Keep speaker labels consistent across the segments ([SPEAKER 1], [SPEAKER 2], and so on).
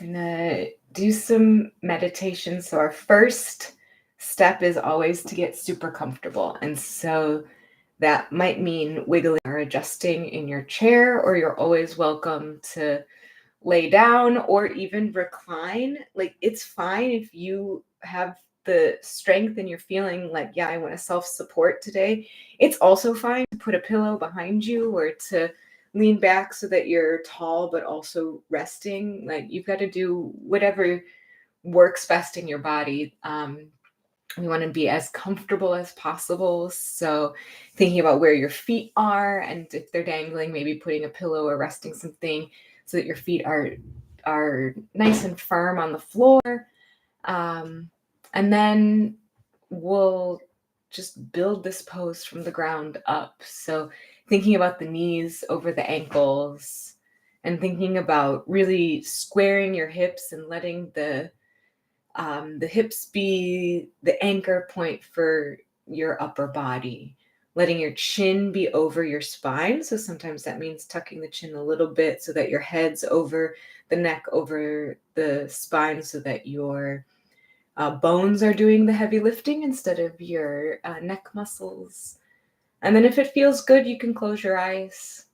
[SPEAKER 1] Gonna do some meditation. So our first step is always to get super comfortable. And so that might mean wiggling or adjusting in your chair, or you're always welcome to lay down or even recline. Like, it's fine if you have the strength and you're feeling like, yeah, I want to self-support today. It's also fine to put a pillow behind you or to lean back so that you're tall but also resting. Like, you've got to do whatever works best in your body. We want to be as comfortable as possible. So thinking about where your feet are, and if they're dangling, maybe putting a pillow or resting something so that your feet are nice and firm on the floor. And then we'll just build this pose from the ground up. So thinking about the knees over the ankles and thinking about really squaring your hips and letting the hips be the anchor point for your upper body, letting your chin be over your spine. So sometimes that means tucking the chin a little bit so that your head's over the neck, over the spine, so that your bones are doing the heavy lifting instead of your neck muscles. And then if it feels good, you can close your eyes.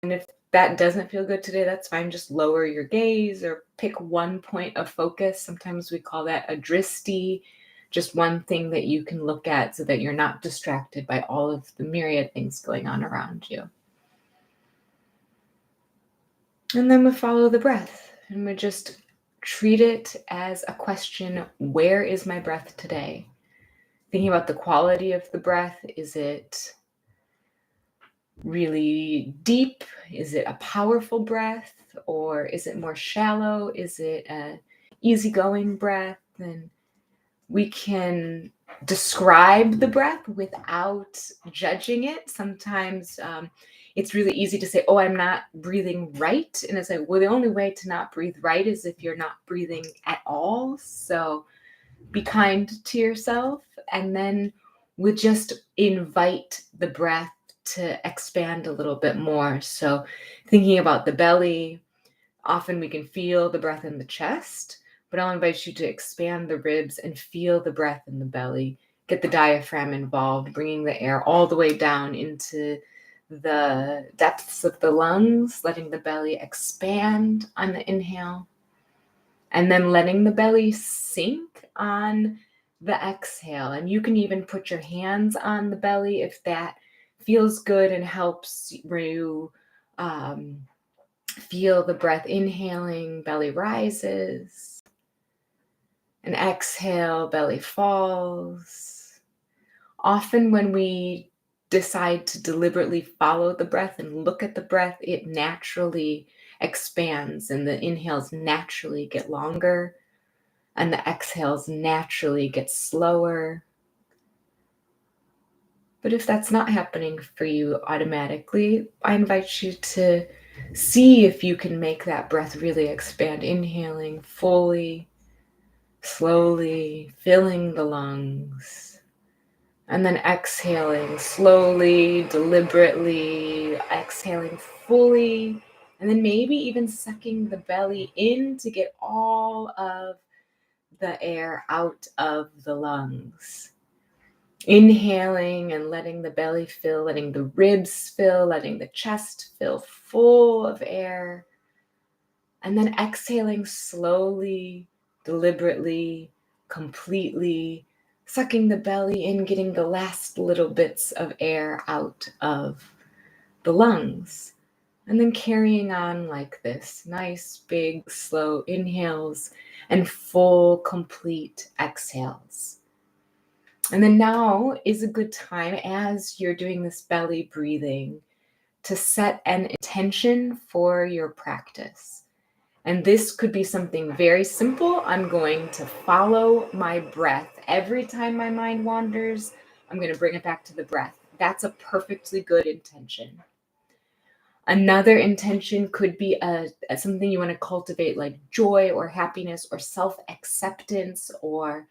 [SPEAKER 1] And if that doesn't feel good today, that's fine. Just lower your gaze or pick one point of focus. Sometimes we call that a dristi, just one thing that you can look at so that you're not distracted by all of the myriad things going on around you. And then we follow the breath, and we just treat it as a question: where is my breath today? Thinking about the quality of the breath. Is it really deep? Is it a powerful breath? Or is it more shallow? Is it an easygoing breath? And we can describe the breath without judging it. Sometimes it's really easy to say, oh, I'm not breathing right. And it's like, well, the only way to not breathe right is if you're not breathing at all. So be kind to yourself. And then we'll just invite the breath to expand a little bit more. So thinking about the belly, often we can feel the breath in the chest, but I'll invite you to expand the ribs and feel the breath in the belly. Get the diaphragm involved, bringing the air all the way down into the depths of the lungs, letting the belly expand on the inhale, and then letting the belly sink on the exhale. And you can even put your hands on the belly if that feels good and helps you feel the breath inhaling, belly rises, and exhale, belly falls. Often when we decide to deliberately follow the breath and look at the breath, it naturally expands, and the inhales naturally get longer and the exhales naturally get slower. But if that's not happening for you automatically, I invite you to see if you can make that breath really expand, inhaling fully, slowly, filling the lungs, and then exhaling slowly, deliberately, exhaling fully, and then maybe even sucking the belly in to get all of the air out of the lungs. Inhaling and letting the belly fill, letting the ribs fill, letting the chest fill full of air. And then exhaling slowly, deliberately, completely, sucking the belly in, getting the last little bits of air out of the lungs. And then carrying on like this, nice, big, slow inhales and full, complete exhales. And then now is a good time, as you're doing this belly breathing, to set an intention for your practice. And this could be something very simple. I'm going to follow my breath. Every time my mind wanders, I'm going to bring it back to the breath. That's a perfectly good intention. Another intention could be something you want to cultivate, like joy or happiness or self-acceptance or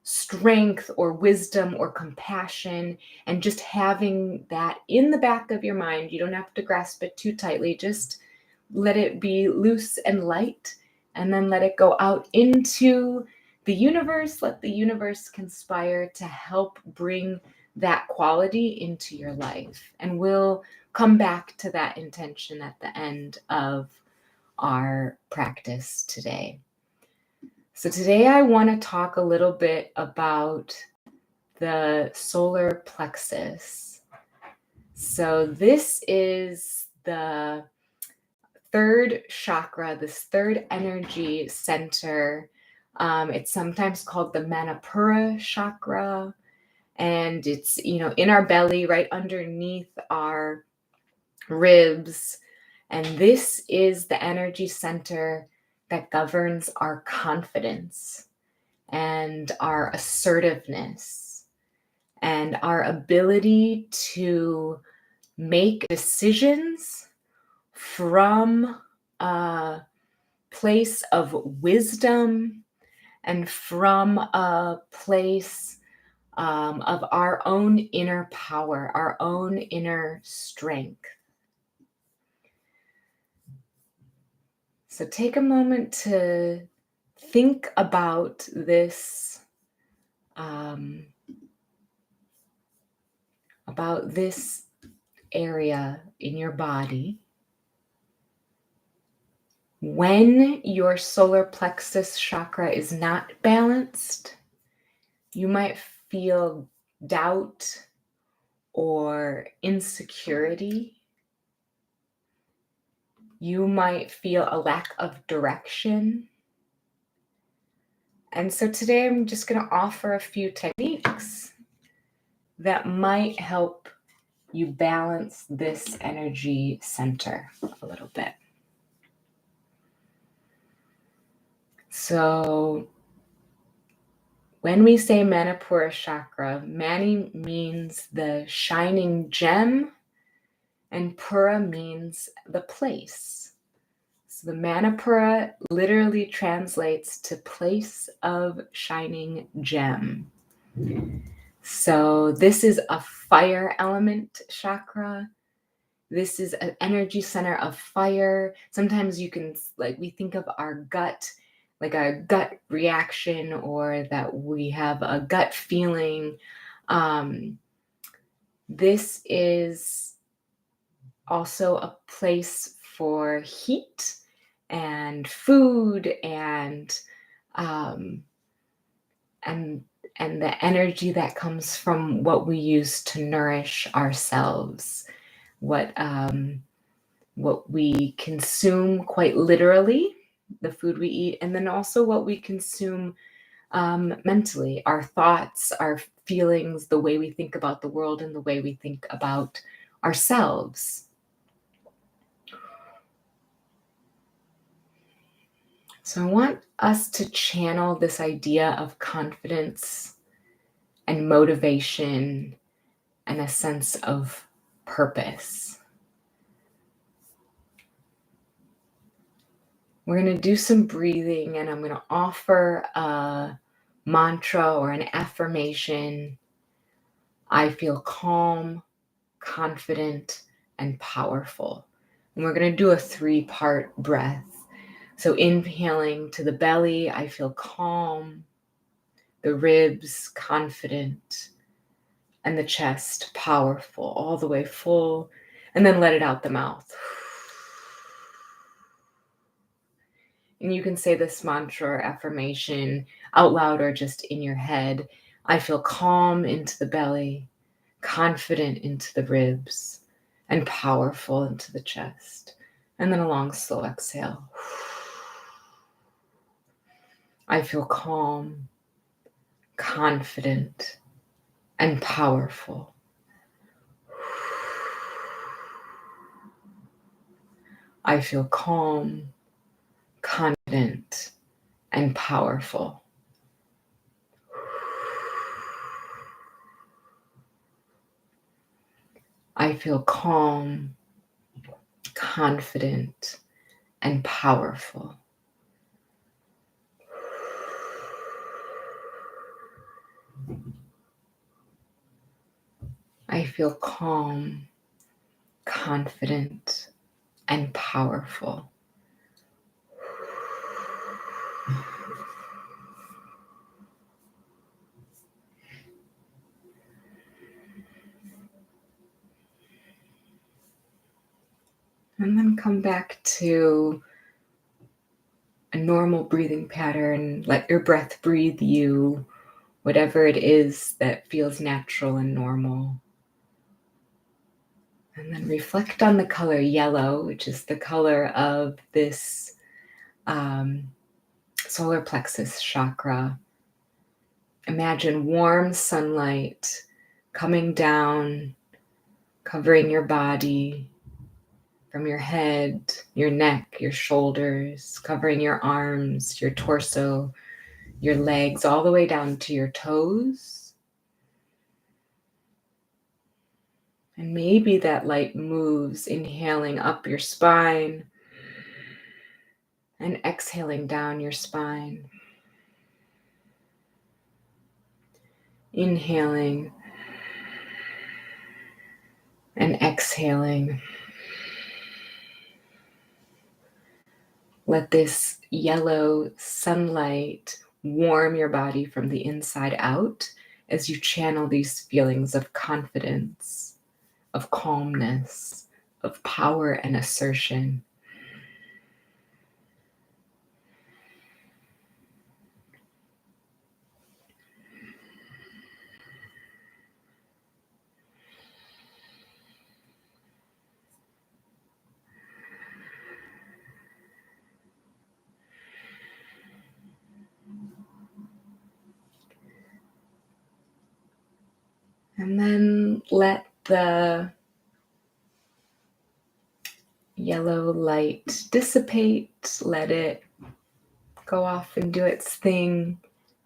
[SPEAKER 1] strength or wisdom or compassion, and just having that in the back of your mind. You don't have to grasp it too tightly. Just let it be loose and light, and then let it go out into the universe. Let the universe conspire to help bring that quality into your life. And we'll come back to that intention at the end of our practice today. So today I want to talk a little bit about the solar plexus. So this is the third chakra, this third energy center. It's sometimes called the manipura chakra, and it's, in our belly, right underneath our ribs. And this is the energy center that governs our confidence and our assertiveness and our ability to make decisions from a place of wisdom and from a place of our own inner power, our own inner strength. So take a moment to think about this, area in your body. When your solar plexus chakra is not balanced, you might feel doubt or insecurity. You might feel a lack of direction. And so today I'm just going to offer a few techniques that might help you balance this energy center a little bit. So when we say manipura chakra, mani means the shining gem, and pura means the place. So the manipura literally translates to place of shining gem. So this is a fire element chakra. This is an energy center of fire. Sometimes we think of our gut, like a gut reaction, or that we have a gut feeling. This is also a place for heat and food and the energy that comes from what we use to nourish ourselves, what we consume quite literally, the food we eat, and then also what we consume mentally, our thoughts, our feelings, the way we think about the world, and the way we think about ourselves. So I want us to channel this idea of confidence and motivation and a sense of purpose. We're going to do some breathing, and I'm going to offer a mantra or an affirmation. I feel calm, confident, and powerful. And we're going to do a 3-part breath. So inhaling to the belly, I feel calm, the ribs, confident, and the chest, powerful, all the way full. And then let it out the mouth. And you can say this mantra or affirmation out loud or just in your head. I feel calm into the belly, confident into the ribs, and powerful into the chest. And then a long, slow exhale. I feel calm, confident, and powerful. I feel calm, confident, and powerful. I feel calm, confident, and powerful. I feel calm, confident, and powerful. And then come back to a normal breathing pattern. Let your breath breathe you, whatever it is that feels natural and normal. And then reflect on the color yellow, which is the color of this solar plexus chakra. Imagine warm sunlight coming down, covering your body from your head, your neck, your shoulders, covering your arms, your torso, your legs, all the way down to your toes. And maybe that light moves, inhaling up your spine and exhaling down your spine. Inhaling and exhaling. Let this yellow sunlight warm your body from the inside out as you channel these feelings of confidence, of calmness, of power and assertion. And then let the yellow light dissipate, let it go off and do its thing.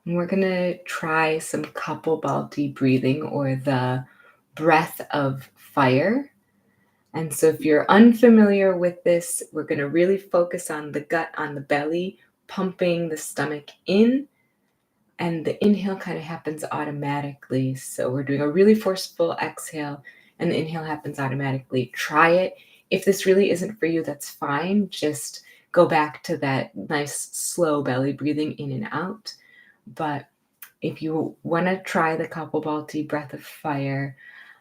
[SPEAKER 1] And we're going to try some kapalbhati breathing, or the breath of fire. And so if you're unfamiliar with this, we're going to really focus on the gut, on the belly, pumping the stomach in. And the inhale kind of happens automatically. So we're doing a really forceful exhale, and the inhale happens automatically. Try it. If this really isn't for you, that's fine. Just go back to that nice, slow belly breathing in and out. But if you want to try the kapalbhati breath of fire,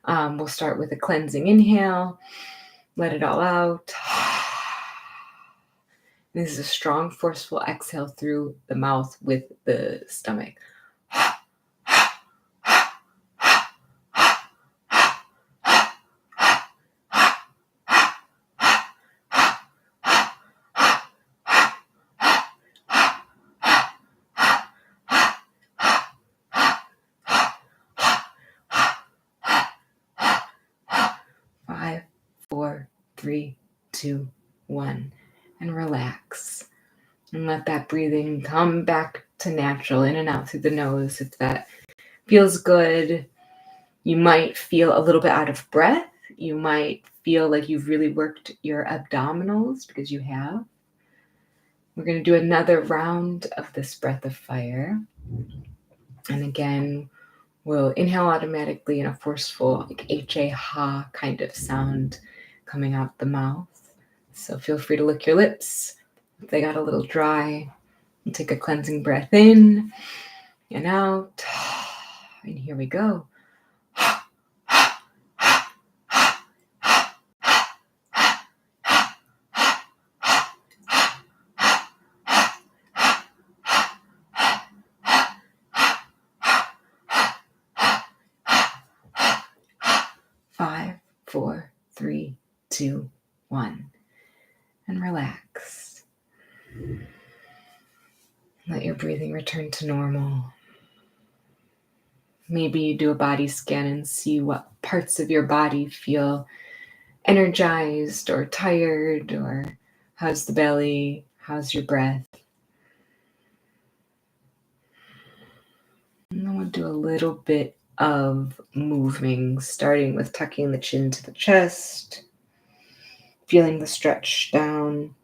[SPEAKER 1] we'll start with a cleansing inhale. Let it all out. This is a strong, forceful exhale through the mouth with the stomach. 5, 4, 3, 2, 1. And relax. And let that breathing come back to natural, in and out through the nose. If that feels good, you might feel a little bit out of breath. You might feel like you've really worked your abdominals, because you have. We're going to do another round of this breath of fire. And again, we'll inhale automatically in a forceful, like H-A, ha kind of sound coming out the mouth. So feel free to lick your lips if they got a little dry. And take a cleansing breath in and out. And here we go. 5, 4, 3, 2, 1. And relax. Let your breathing return to normal. Maybe you do a body scan and see what parts of your body feel energized or tired, or how's the belly, how's your breath. And then we'll do a little bit of moving, starting with tucking the chin to the chest, feeling the stretch down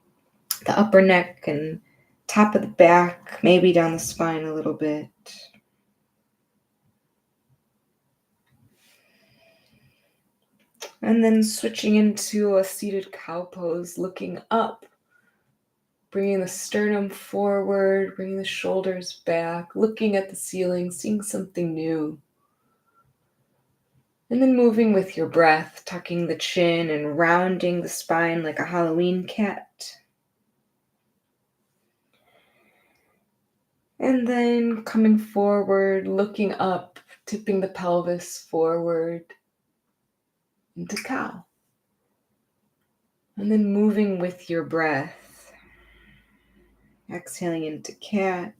[SPEAKER 1] the upper neck and top of the back, maybe down the spine a little bit. And then switching into a seated cow pose, looking up, bringing the sternum forward, bringing the shoulders back, looking at the ceiling, seeing something new. And then moving with your breath, tucking the chin and rounding the spine like a Halloween cat. And then coming forward, looking up, tipping the pelvis forward into cow. And then moving with your breath. Exhaling into cat.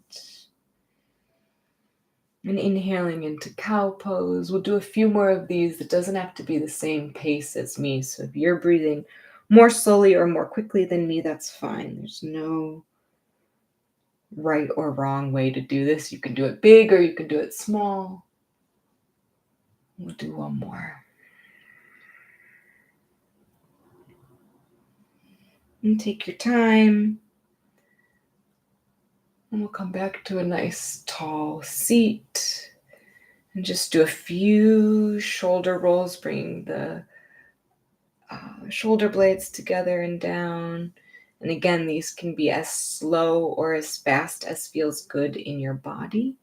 [SPEAKER 1] And inhaling into cow pose. We'll do a few more of these. It doesn't have to be the same pace as me. So if you're breathing more slowly or more quickly than me, that's fine. There's no right or wrong way to do this. You can do it big or you can do it small. We'll do one more. And take your time. And we'll come back to a nice tall seat. And just do a few shoulder rolls, bringing the shoulder blades together and down. And again, these can be as slow or as fast as feels good in your body.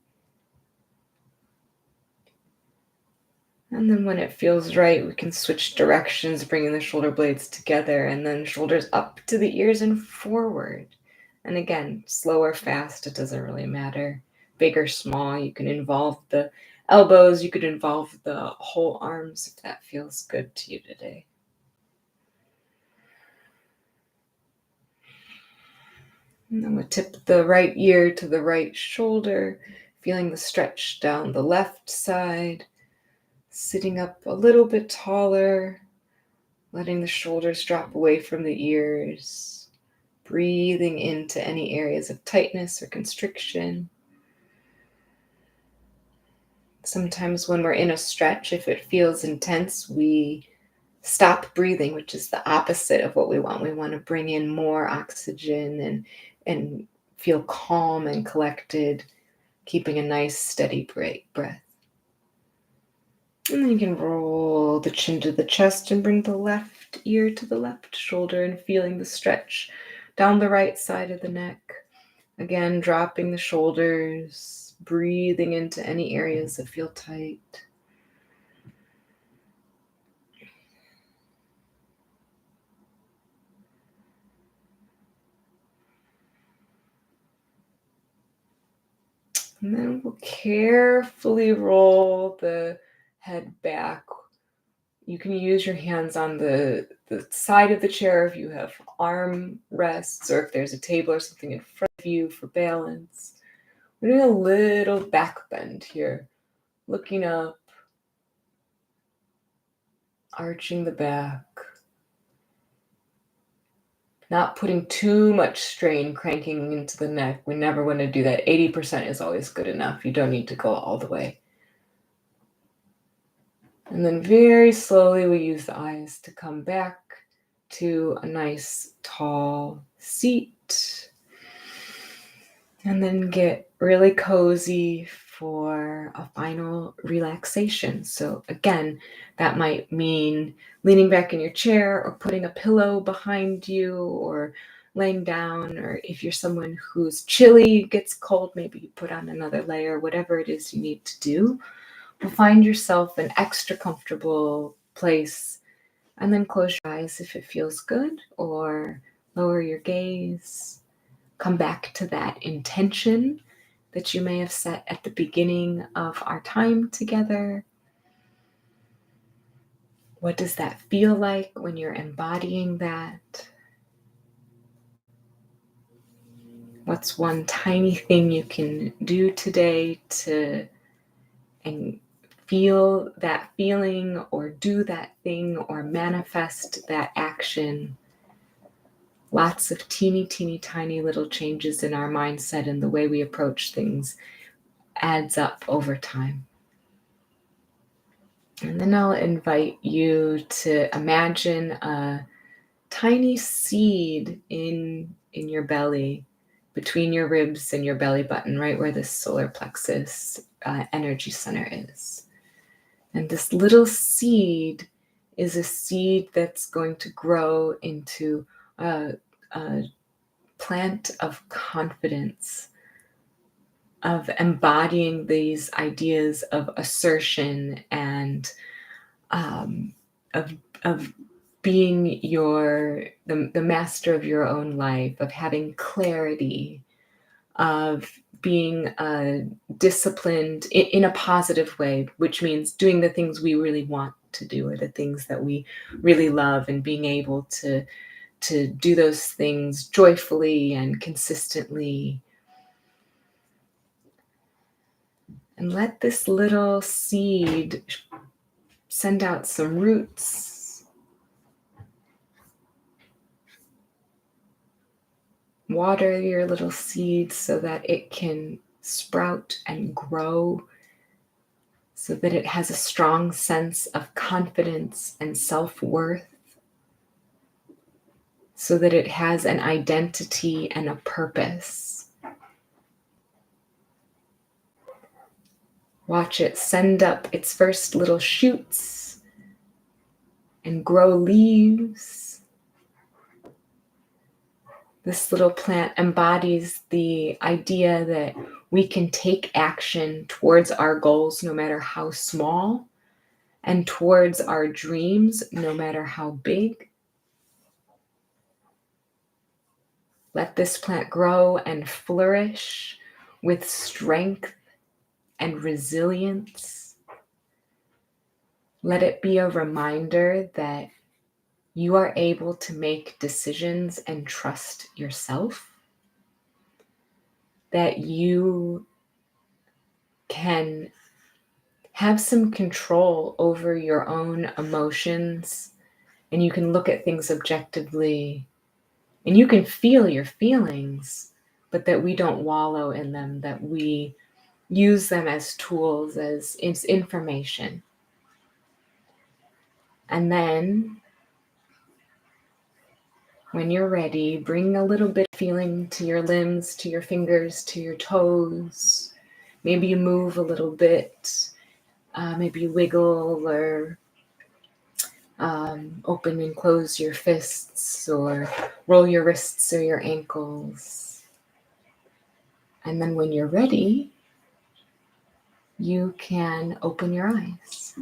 [SPEAKER 1] And then when it feels right, we can switch directions, bringing the shoulder blades together and then shoulders up to the ears and forward. And again, slow or fast, it doesn't really matter. Big or small, you can involve the elbows, you could involve the whole arms if that feels good to you today. And then we'll tip the right ear to the right shoulder, feeling the stretch down the left side, sitting up a little bit taller, letting the shoulders drop away from the ears, breathing into any areas of tightness or constriction. Sometimes when we're in a stretch, if it feels intense, we stop breathing, which is the opposite of what we want. We want to bring in more oxygen and feel calm and collected, keeping a nice steady breath. And then you can roll the chin to the chest and bring the left ear to the left shoulder and feeling the stretch down the right side of the neck. Again, dropping the shoulders, breathing into any areas that feel tight. And then we'll carefully roll the head back. You can use your hands on the side of the chair if you have arm rests or if there's a table or something in front of you for balance. We're doing a little back bend here, looking up, arching the back, not putting too much strain cranking into the neck. We never want to do that. 80% is always good enough. You don't need to go all the way. And then very slowly we use the eyes to come back to a nice tall seat. And then get really cozy for a final relaxation. So again, that might mean leaning back in your chair or putting a pillow behind you or laying down, or if you're someone who's chilly, gets cold, maybe you put on another layer, whatever it is you need to do. Well, find yourself an extra comfortable place and then close your eyes if it feels good, or lower your gaze. Come back to that intention that you may have set at the beginning of our time together. What does that feel like when you're embodying that? What's one tiny thing you can do today to and feel that feeling or do that thing or manifest that action? Lots of teeny, tiny little changes in our mindset and the way we approach things adds up over time. And then I'll invite you to imagine a tiny seed in your belly, between your ribs and your belly button, right where the solar plexus energy center is. And this little seed is a seed that's going to grow into a plant of confidence, of embodying these ideas of assertion and um, of of being the master of your own life, of having clarity, of being disciplined in a positive way, which means doing the things we really want to do, or the things that we really love, and being able to do those things joyfully and consistently. And let this little seed send out some roots. Water your little seed so that it can sprout and grow, so that it has a strong sense of confidence and self-worth, so that it has an identity and a purpose. Watch it send up its first little shoots and grow leaves. This little plant embodies the idea that we can take action towards our goals, no matter how small, and towards our dreams, no matter how big. Let this plant grow and flourish with strength and resilience. Let it be a reminder that you are able to make decisions and trust yourself, that you can have some control over your own emotions, and you can look at things objectively, and you can feel your feelings, but that we don't wallow in them, that we use them as tools, as information. And then, when you're ready, bring a little bit of feeling to your limbs, to your fingers, to your toes. Maybe you move a little bit. Maybe you wiggle, or open and close your fists, or roll your wrists or your ankles. And then when you're ready, you can open your eyes.